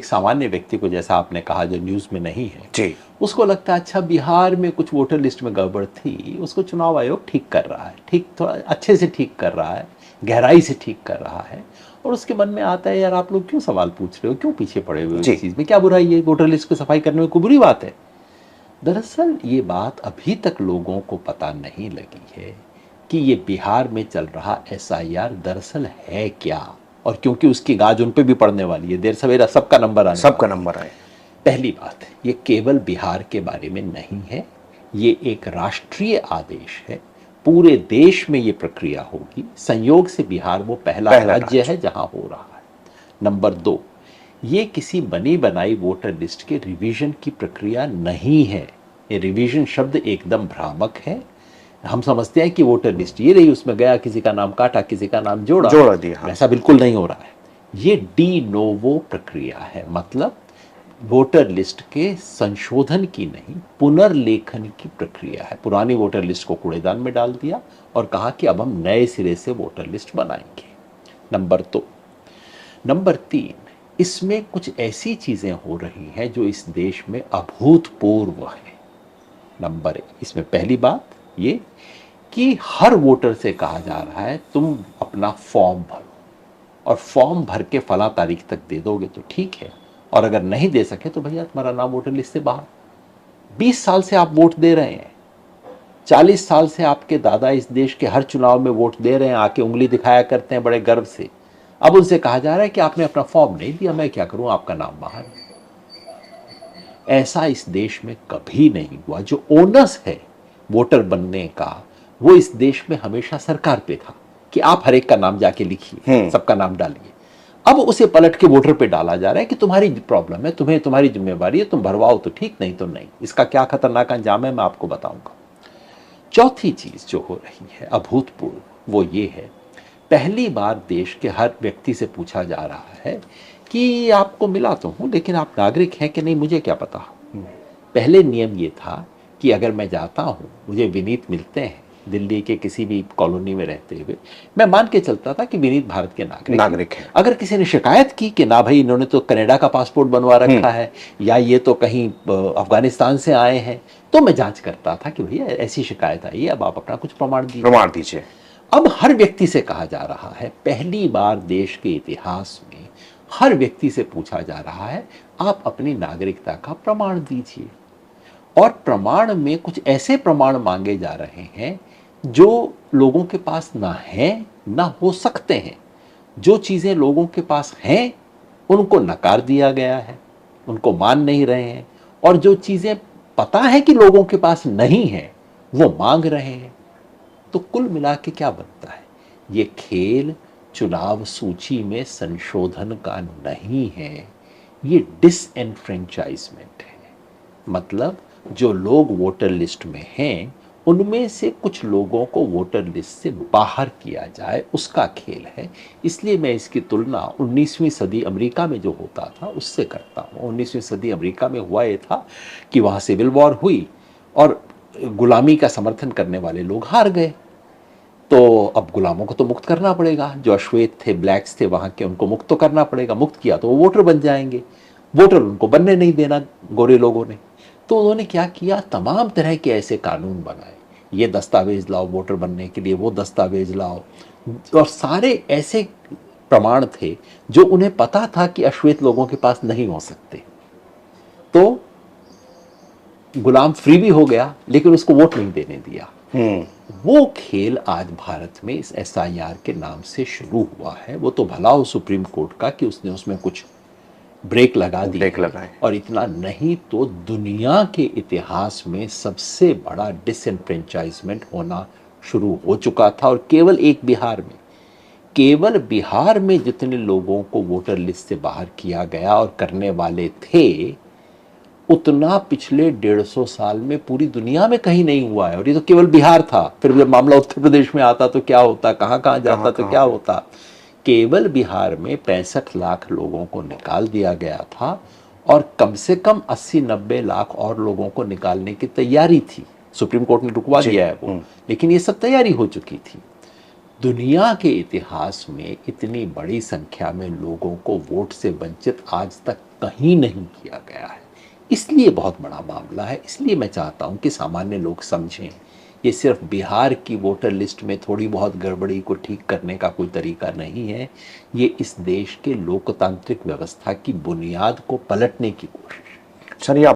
एक सामान्य व्यक्ति को, जैसा आपने कहा जो न्यूज़ में नहीं है जी, उसको लगता है अच्छा बिहार में कुछ वोटर लिस्ट में गड़बड़ थी, उसको चुनाव आयोग ठीक कर रहा है, ठीक थोड़ा अच्छे से ठीक कर रहा है, गहराई से ठीक कर रहा है। और उसके मन में आता है यार आप लोग क्यों सवाल पूछ रहे हो, क्यों पीछे पड़े हुए हो, जी। इस चीज़ में क्या बुराई है, वोटर लिस्ट की सफाई करने में कोई बुरी बात है। दरअसल ये बात अभी तक लोगों को पता नहीं लगी है कि ये बिहार में चल रहा एसआईआर दरअसल है क्या, और क्योंकि उसकी गाज उन पे भी पड़ने वाली है, देर सवेरा सबका नंबर आने सबका वाला है। नंबर आए। पहली बात, ये केवल बिहार के बारे में नहीं है, ये एक राष्ट्रीय आदेश है, पूरे देश में ये प्रक्रिया होगी। संयोग से बिहार वो पहला राज्य है जहां हो रहा है। नंबर 2, ये किसी बनी बनाई वोटर लिस्ट के रिवीजन की प्रक्रिया नहीं है। ये रिवीजन शब्द एकदम भ्रामक है। हम समझते हैं कि वोटर लिस्ट ये रही, उसमें गया, किसी का नाम काटा, किसी का नाम जोड़ा दिया। हाँ। ऐसा बिल्कुल नहीं हो रहा है। ये डी नोवो प्रक्रिया है, मतलब वोटर लिस्ट के संशोधन की नहीं, पुनर्लेखन की प्रक्रिया है। पुरानी वोटर लिस्ट को कूड़ेदान में डाल दिया और कहा कि अब हम नए सिरे से वोटर लिस्ट बनाएंगे। नंबर 2। नंबर 3, इसमें कुछ ऐसी चीजें हो रही हैं जो इस देश में अभूतपूर्व है। नंबर 1, इसमें पहली बात ये कि हर वोटर से कहा जा रहा है तुम अपना फॉर्म भरो, और फॉर्म भर के फला तारीख तक दे दोगे तो ठीक है, और अगर नहीं दे सके तो भैया तुम्हारा नाम वोटर लिस्ट से बाहर। 20 साल से आप वोट दे रहे हैं, 40 साल से आपके दादा इस देश के हर चुनाव में वोट दे रहे हैं, आके उंगली दिखाया करते हैं बड़े गर्व से। अब उनसे कहा जा रहा है कि आपने अपना फॉर्म नहीं दिया, मैं क्या करूं, आपका नाम बाहर। ऐसा इस देश में कभी नहीं हुआ। जो ओनस है वोटर बनने का, वो इस देश में हमेशा सरकार पे था कि आप हर एक का नाम जाके लिखिए, सबका नाम डालिए। अब उसे पलट के वोटर पे डाला जा रहा है कि तुम्हारी प्रॉब्लम है, तुम्हें तुम्हारी जिम्मेवारी है, तुम भरवाओ तो ठीक, नहीं तो नहीं। इसका क्या खतरनाक अंजाम है मैं आपको बताऊंगा। चौथी चीज जो हो रही है अभूतपूर्व, वो ये है, पहली बार देश के हर व्यक्ति से पूछा जा रहा है कि आपको मिला तो हूं लेकिन आप नागरिक हैं कि नहीं मुझे क्या पता। पहले नियम ये था कि अगर मैं जाता हूं, मुझे विनीत मिलते हैं दिल्ली के किसी भी कॉलोनी में रहते हुए, मैं मान के चलता था कि विनीत भारत के नागरिक है। अगर किसी ने शिकायत की कि ना भाई इन्होंने तो कनाडा का पासपोर्ट बनवा रखा है, या ये तो कहीं अफगानिस्तान से आए हैं, तो मैं जांच करता था कि भैया ऐसी शिकायत आई है, अब आप अपना कुछ प्रमाण दीजिए। अब हर व्यक्ति से कहा जा रहा है, पहली बार देश के इतिहास में हर व्यक्ति से पूछा जा रहा है आप अपनी नागरिकता का प्रमाण दीजिए। और प्रमाण में कुछ ऐसे प्रमाण मांगे जा रहे हैं जो लोगों के पास ना है ना हो सकते हैं। जो चीजें लोगों के पास हैं उनको नकार दिया गया है, उनको मान नहीं रहे हैं, और जो चीजें पता है कि लोगों के पास नहीं है वो मांग रहे हैं। तो कुल मिला के क्या बनता है, ये खेल चुनाव सूची में संशोधन का नहीं है, ये डिसएनफ्रेंचाइजमेंट है। मतलब जो लोग वोटर लिस्ट में हैं उनमें से कुछ लोगों को वोटर लिस्ट से बाहर किया जाए, उसका खेल है। इसलिए मैं इसकी तुलना 19वीं सदी अमेरिका में जो होता था उससे करता हूँ। 19वीं सदी अमेरिका में हुआ ये था कि वहाँ सिविल वॉर हुई और गुलामी का समर्थन करने वाले लोग हार गए, तो अब गुलामों को तो मुक्त करना पड़ेगा, जो अश्वेत थे, ब्लैक्स थे वहाँ के, उनको मुक्त तो करना पड़ेगा। मुक्त किया तो वो वोटर बन जाएंगे, वोटर उनको बनने नहीं देना गोरे लोगों ने। तो उन्होंने क्या किया, तमाम तरह के ऐसे कानून बनाए, ये दस्तावेज लाओ वोटर बनने के लिए, वो दस्तावेज लाओ, और सारे ऐसे प्रमाण थे जो उन्हें पता था कि अश्वेत लोगों के पास नहीं हो सकते। तो गुलाम फ्री भी हो गया लेकिन उसको वोट नहीं देने दिया। वो खेल आज भारत में इस एसआईआर के नाम से शुरू हुआ है। वो तो भला हो सुप्रीम कोर्ट का कि उसने उसमें कुछ ब्रेक लगा दी, और इतना नहीं तो दुनिया के इतिहास में सबसे बड़ा डिसएनफ्रेंचाइजमेंट होना शुरू हो चुका था। और केवल बिहार में जितने लोगों को वोटर लिस्ट से बाहर किया गया और करने वाले थे, उतना पिछले 150 साल में पूरी दुनिया में कहीं नहीं हुआ है। और ये तो केवल बिहार था, फिर जब मामला उत्तर प्रदेश में आता तो क्या होता, कहां कहां जाता तो क्या होता। केवल बिहार में 65 लाख लोगों को निकाल दिया गया था, और कम से कम 80-90 लाख और लोगों को निकालने की तैयारी थी। सुप्रीम कोर्ट ने रुकवा दिया है वो, लेकिन ये सब तैयारी हो चुकी थी। दुनिया के इतिहास में इतनी बड़ी संख्या में लोगों को वोट से वंचित आज तक कहीं नहीं किया गया है। इसलिए बहुत बड़ा मामला है। इसलिए मैं चाहता हूं कि सामान्य लोग समझें, ये सिर्फ बिहार की वोटर लिस्ट में थोड़ी बहुत गड़बड़ी को ठीक करने का कोई तरीका नहीं है। ये इस देश के लोकतांत्रिक व्यवस्था की बुनियाद को पलटने की कोशिश है। चलिए।